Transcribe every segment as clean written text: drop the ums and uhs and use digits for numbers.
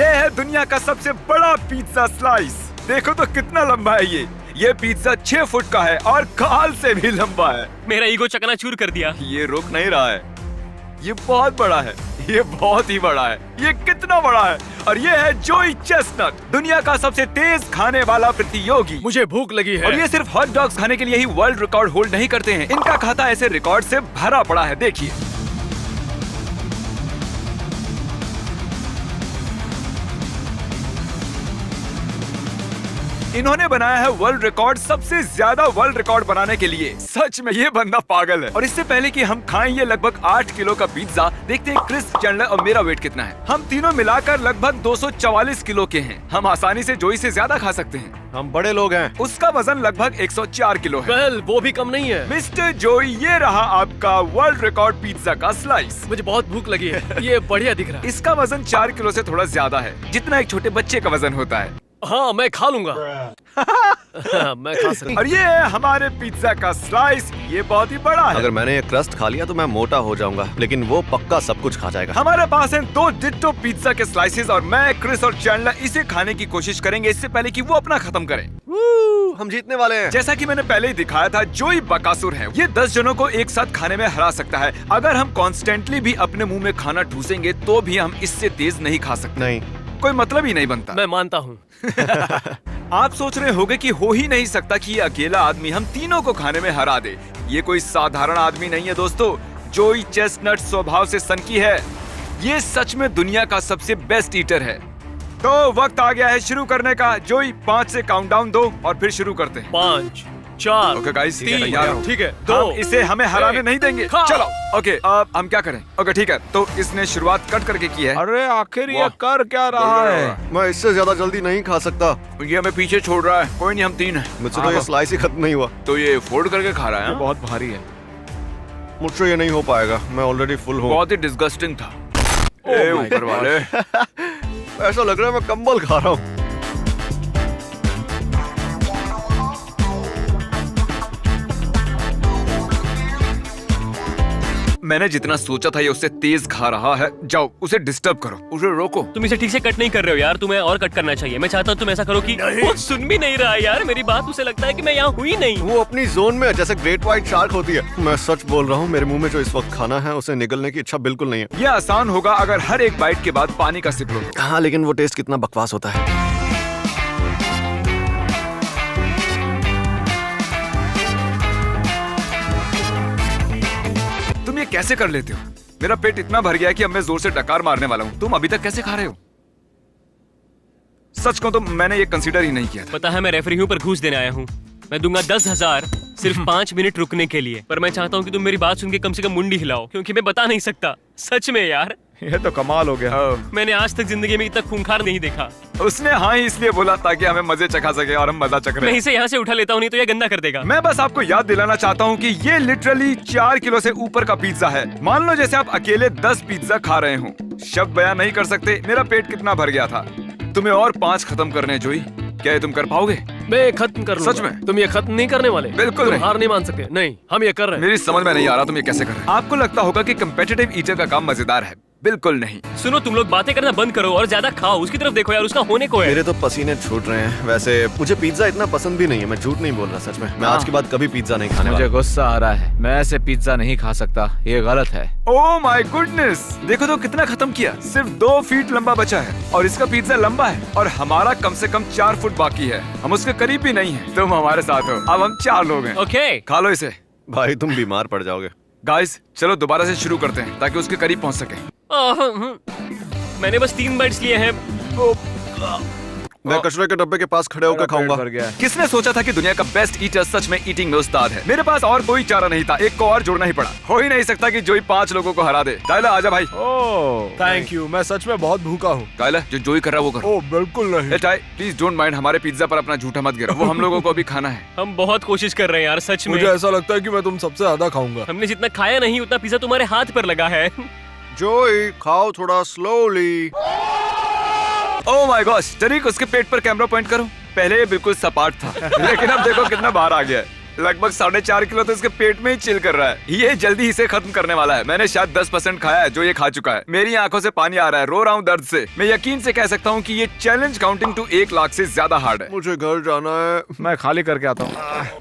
ये है दुनिया का सबसे बड़ा पिज्जा स्लाइस। देखो तो कितना लंबा है ये पिज्जा 6 फुट का है और काल से भी लंबा है। मेरा ईगो चकनाचूर कर दिया। ये रुक नहीं रहा है, ये बहुत बड़ा है, ये बहुत ही बड़ा है। ये कितना बड़ा है? और ये है जोई चेस्टनट, दुनिया का सबसे तेज खाने वाला प्रतियोगी। मुझे भूख लगी है। और ये सिर्फ हॉट डॉग्स खाने के लिए ही वर्ल्ड रिकॉर्ड होल्ड नहीं करते हैं, इनका खाता ऐसे रिकॉर्ड से भरा पड़ा है। देखिए, इन्होंने बनाया है वर्ल्ड रिकॉर्ड, सबसे ज्यादा वर्ल्ड रिकॉर्ड बनाने के लिए। सच में ये बंदा पागल है। और इससे पहले कि हम खाएं ये लगभग 8 किलो का पिज्जा, देखते हैं क्रिस, चैंडलर और मेरा वेट कितना है। हम तीनों मिलाकर लगभग 244 किलो के हैं। हम आसानी से जोई से ज्यादा खा सकते हैं। हम बड़े लोग हैं। उसका वजन लगभग 104 किलो है। वेल, वो भी कम नहीं है। मिस्टर जोई, ये रहा आपका वर्ल्ड रिकॉर्ड पिज्जा का स्लाइस। मुझे बहुत भूख लगी है। ये बढ़िया दिख रहा है। इसका वजन 4 किलो से थोड़ा ज्यादा है, जितना एक छोटे बच्चे का वजन होता है। हाँ, मैं खा लूंगा। मैं खा सकता। और ये है हमारे पिज्जा का स्लाइस। ये बहुत ही बड़ा है। अगर मैंने ये क्रस्ट खा लिया तो मैं मोटा हो जाऊंगा, लेकिन वो पक्का सब कुछ खा जाएगा। हमारे पास हैं 2 डिट्टो पिज्जा के स्लाइसेस और मैं, क्रिस और चैंडलर इसे खाने की कोशिश करेंगे इससे पहले कि वो अपना खत्म करें। हम जीतने वाले हैं। जैसा कि मैंने पहले ही दिखाया था, जोई बकासुर है। ये 10 जनों को एक साथ खाने में हरा सकता है। अगर हम कॉन्स्टेंटली भी अपने मुंह में खाना ठूसेंगे तो भी हम इससे तेज नहीं खा सकते। नहीं, कोई मतलब ही नहीं बनता। मैं मानता हूँ। आप सोच रहे होंगे कि हो ही नहीं सकता कि ये अकेला आदमी हम तीनों को खाने में हरा दे। ये कोई साधारण आदमी नहीं है दोस्तों। जोई चेस्टनट स्वभाव से सनकी है। ये सच में दुनिया का सबसे बेस्ट ईटर है। तो वक्त आ गया है शुरू करने का। जोई 5 से काउंटडाउन दो और फिर शुरू करते हैं। 5, 4, ओके गाइस, 3, ठीक है, 2, हम इसे हमें हराने एक, नहीं देंगे। खा। चलो, ओके, अब हम क्या करें? ओके ठीक है, तो इसने शुरुआत कट करके की है। अरे आखिर ये वाह। कर क्या रहा है? मैं इससे ज्यादा जल्दी नहीं खा सकता। ये हमें पीछे छोड़ रहा है। कोई नहीं, हम 3 हैं। मुझसे तो ये स्लाइस ही खत्म नहीं हुआ। तो ये फोल्ड करके खा रहा है। ये बहुत भारी है। मुझसे ये नहीं हो पाएगा, मैं ऑलरेडी फुल हूँ। बहुत ही डिस्गस्टिंग था। ए ऊपर वाले। ऐसा लग रहा है मैं कंबल खा रहा हूँ। मैंने जितना सोचा था ये उससे तेज खा रहा है। जाओ, उसे डिस्टर्ब करो, उसे रोको। तुम इसे ठीक से कट नहीं कर रहे हो यार, तुम्हें और कट करना चाहिए। मैं चाहता हूँ तुम ऐसा करो कि वो सुन भी नहीं रहा है यार मेरी बात। उसे लगता है कि मैं यहाँ हुई नहीं। वो अपनी जोन में है, जैसे ग्रेट व्हाइट शार्क होती है। मैं सच बोल रहा हूँ, मेरे मुंह में जो इस वक्त खाना है उसे निगलने की इच्छा बिल्कुल नहीं है। ये आसान होगा अगर हर एक बाइट के बाद पानी का सिप लो। हाँ, लेकिन वो टेस्ट कितना बकवास होता है। तुम ये कैसे कर लेते हो? मेरा पेट इतना भर गया है कि अब मैं जोर से डकार मारने वाला हूँ। तुम अभी तक कैसे खा रहे हो? सच कहूं तो मैंने ये कंसीडर ही नहीं किया था। पता है मैं रेफरी हूँ पर घूस देने आया हूँ। मैं दूंगा 10,000 सिर्फ 5 मिनट रुकने के लिए। पर मैं चाहता हूँ कि तुम मेरी बात सुन के कम से कम मुंडी हिलाओ, क्योंकि मैं बता नहीं सकता। सच में यार, ये तो कमाल हो गया। मैंने आज तक जिंदगी में इतना खूंखार नहीं देखा। उसने हाँ ही इसलिए बोला ताकि हमें मजे चखा सके और हम मजा चख रहे मैं हैं। इसे यहाँ से उठा लेता हूँ, नहीं तो ये गंदा कर देगा। मैं बस आपको याद दिलाना चाहता हूँ कि ये लिटरली 4 किलो से ऊपर का पिज्जा है। मान लो जैसे आप अकेले 10 पिज्जा खा रहे हो। शब्द बयान नहीं कर सकते मेरा पेट कितना भर गया था। तुम्हें और 5 खत्म करने हैं जोई। क्या ये तुम कर पाओगे? मैं खत्म कर लूंगा। सच में? तुम ये खत्म नहीं करने वाले? बिल्कुल तुम नहीं। हार नहीं मान सकते। नहीं, हम ये कर रहे हैं। मेरी समझ में नहीं आ रहा तुम ये कैसे कर रहे हो। आपको लगता होगा कि कंपेटिटिव ईटर का काम मजेदार है। बिल्कुल नहीं। सुनो, तुम लोग बातें करना बंद करो और ज्यादा खाओ। उसकी तरफ देखो यार, उसका होने को है। मेरे तो पसीने छूट रहे हैं। वैसे मुझे पिज्जा इतना पसंद भी नहीं है, मैं झूठ नहीं बोल रहा। सच में मैं आज के बाद कभी पिज्जा नहीं खाने मुझे वाला। गुस्सा आ रहा है। मैं ऐसे पिज्जा नहीं खा सकता, ये गलत है। ओह माय गुडनेस, देखो तो कितना खत्म किया। सिर्फ 2 फीट लंबा बचा है और इसका पिज्जा लंबा है और हमारा कम से कम 4 फुट बाकी है। हम उसके करीब भी नहीं है। तुम हमारे साथ हो। अब हम 4 लोग हैं। ओके, खा लो इसे। भाई तुम बीमार पड़ जाओगे। गाइस चलो दोबारा से शुरू करते हैं ताकि उसके करीब पहुंच सके। मैंने बस 3 बाइट्स लिए हैं। मैं कचरे के डब्बे के पास खड़े होकर खाऊंगा। भर गया है। किसने सोचा था कि दुनिया का बेस्ट ईटर सच में ईटिंग में उस्ताद है? मेरे पास और कोई चारा नहीं था, एक को और जोड़ना ही पड़ा। हो ही नहीं सकता कि जोई 5 लोगों को हरा दे। कायला आजा भाई। ओह थैंक यू, मैं सच में बहुत भूखा हूँ। कायला, जो जोई कर रहा है वो करो। ओह बिल्कुल नहीं। ए टाई, प्लीज डोंट माइंड, हमारे पिज्जा पर अपना झूठा मत गिरो। वो हम लोगों को भी खाना है। हम बहुत कोशिश कर रहे हैं यार, सच में। मुझे ऐसा लगता है कि मैं तुम सबसे ज्यादा खाऊंगा। हमने जितना खाया नहीं उतना पिज्जा तुम्हारे हाथ पर लगा है। जोई खाओ थोड़ा स्लोली। ओह माय गॉश, टरीक उसके पेट पर कैमरा पॉइंट करो। पहले ये बिल्कुल सपाट था लेकिन अब देखो कितना बाहर आ गया है। लगभग 4.5 किलो तो इसके पेट में ही चिल कर रहा है। ये जल्दी इसे खत्म करने वाला है। मैंने शायद 10% खाया है जो ये खा चुका है। मेरी आंखों से पानी आ रहा है, रो रहा हूँ दर्द से। मैं यकीन से कह सकता हूँ कि ये चैलेंज काउंटिंग टू 1 लाख से ज्यादा हार्ड है। मुझे घर जाना है। मैं खाली करके आता हूँ।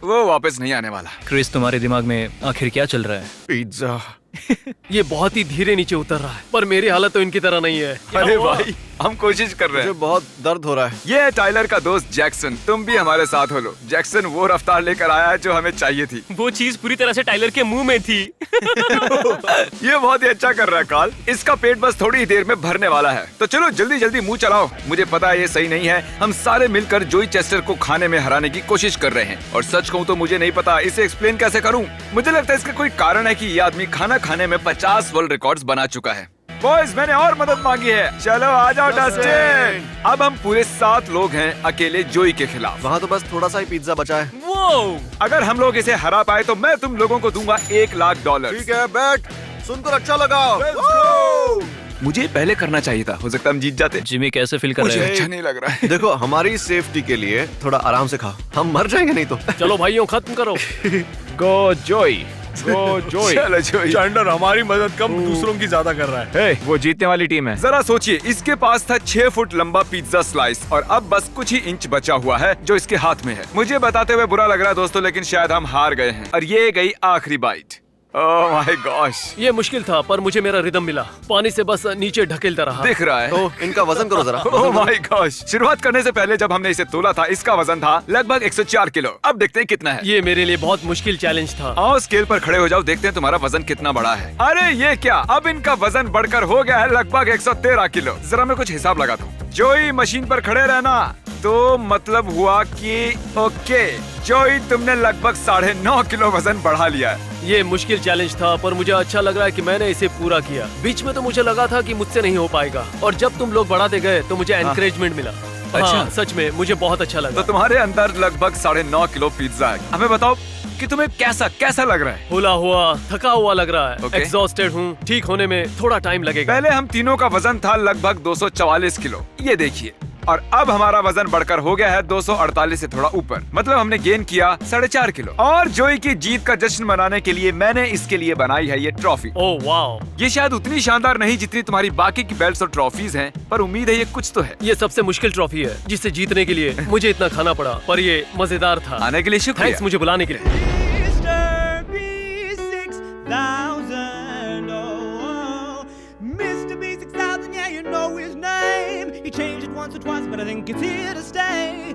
वो वापस नहीं आने वाला। क्रिस, तुम्हारे दिमाग में आखिर क्या चल रहा है? पिज्जा। ये बहुत ही धीरे नीचे उतर रहा है, पर मेरी हालत तो इनकी तरह नहीं है। अरे भाई, हम कोशिश कर रहे मुझे हैं। बहुत दर्द हो रहा है। ये है टाइलर का दोस्त जैक्सन। तुम भी हमारे साथ हो लो। जैक्सन वो रफ्तार लेकर आया है जो हमें चाहिए थी। वो चीज पूरी तरह से टाइलर के मुंह में थी। ये बहुत ही अच्छा कर रहा है कार्ल। इसका पेट बस थोड़ी ही देर में भरने वाला है। तो चलो जल्दी जल्दी मुंह चलाओ। मुझे पता है ये सही नहीं है। हम सारे मिलकर जोई चेस्टर को खाने में हराने की कोशिश कर रहे हैं। और सच कहूँ तो मुझे नहीं पता इसे एक्सप्लेन कैसे करूँ। मुझे लगता है इसका कोई कारण है कि ये आदमी खाना खाने में 50 वर्ल्ड रिकॉर्ड्स बना चुका है। बॉयज, मैंने और मदद मांगी है। चलो आ जाओ डस्टिन। अब हम पूरे 7 लोग हैं अकेले जोई के खिलाफ। वहाँ तो बस थोड़ा सा ही पिज्जा बचा है। वो अगर हम लोग इसे हरा पाए तो मैं तुम लोगों को दूंगा $1 लाख। ठीक है, बैठ। सुनकर अच्छा लगा। मुझे पहले करना चाहिए था। हो सकता है हम जीत जाते। जिमी, कैसे फील कर मुझे रहे अच्छा नहीं लग रहा है। देखो, हमारी सेफ्टी के लिए थोड़ा आराम से खा। हम मर जाएंगे नहीं तो। हो? चलो भाइयों, खत्म करो। गो जोई, गो जोई। चलो जोई। चैंडलर हमारी मदद कम दूसरों की ज्यादा कर रहा है। हे, वो जीतने वाली टीम है। जरा सोचिए, इसके पास था 6 फुट लंबा पिज्जा स्लाइस और अब बस कुछ ही इंच बचा हुआ है जो इसके हाथ में है। मुझे बताते हुए बुरा लग रहा है दोस्तों, लेकिन शायद हम हार गए हैं और ये गई आखिरी बाइट। ओह माय गॉश, ये मुश्किल था, पर मुझे मेरा रिदम मिला। पानी से बस नीचे ढकेलता रहा। दिख रहा है। तो इनका वजन करो जरा। ओह माय गॉश, शुरुआत करने से पहले जब हमने इसे तोला था इसका वजन था लगभग 104 किलो। अब देखते हैं कितना है। ये मेरे लिए बहुत मुश्किल चैलेंज था। आओ स्केल पर खड़े हो जाओ, देखते हैं तुम्हारा वजन कितना बड़ा है। अरे ये क्या, अब इनका वजन बढ़कर हो गया है लगभग 113 किलो। जरा मैं कुछ हिसाब लगाता हूँ। जोई, मशीन पर खड़े रहना। तो मतलब हुआ कि ओके जोई, तुमने लगभग 9.5 किलो वजन बढ़ा लिया है। ये मुश्किल चैलेंज था, पर मुझे अच्छा लग रहा है कि मैंने इसे पूरा किया। बीच में तो मुझे लगा था कि मुझसे नहीं हो पाएगा, और जब तुम लोग बढ़ाते गए तो मुझे एनकरेजमेंट मिला। अच्छा। हाँ, सच में मुझे बहुत अच्छा तो लगा। तुम्हारे अंदर लगभग 9.5 किलो पिज्जा है। हमें बताओ कि तुम्हें कैसा लग रहा है। हुला हुआ, थका हुआ लग रहा है। Okay. एग्जॉस्टेड हूँ। ठीक होने में थोड़ा टाइम लगेगा। पहले हम तीनों का वजन था लगभग 244 किलो, ये देखिए। और अब हमारा वजन बढ़कर हो गया है 248 से थोड़ा ऊपर। मतलब हमने गेन किया 4.5 किलो। और जोई की जीत का जश्न मनाने के लिए मैंने इसके लिए बनाई है ये ट्रॉफी। ओह वाओ, ये शायद उतनी शानदार नहीं जितनी तुम्हारी बाकी की बेल्ट्स और ट्रॉफीज हैं, पर उम्मीद है ये कुछ तो है। ये सबसे मुश्किल ट्रॉफी है जिसे जीतने के लिए मुझे इतना खाना पड़ा, पर ये मजेदार था। आने के लिए शुक्रिया। थैंक्स मुझे बुलाने के लिए। Mr. B6000, oh, Mr. B6000, yeah, you know his name. He changed it once or twice, but I think it's here to stay.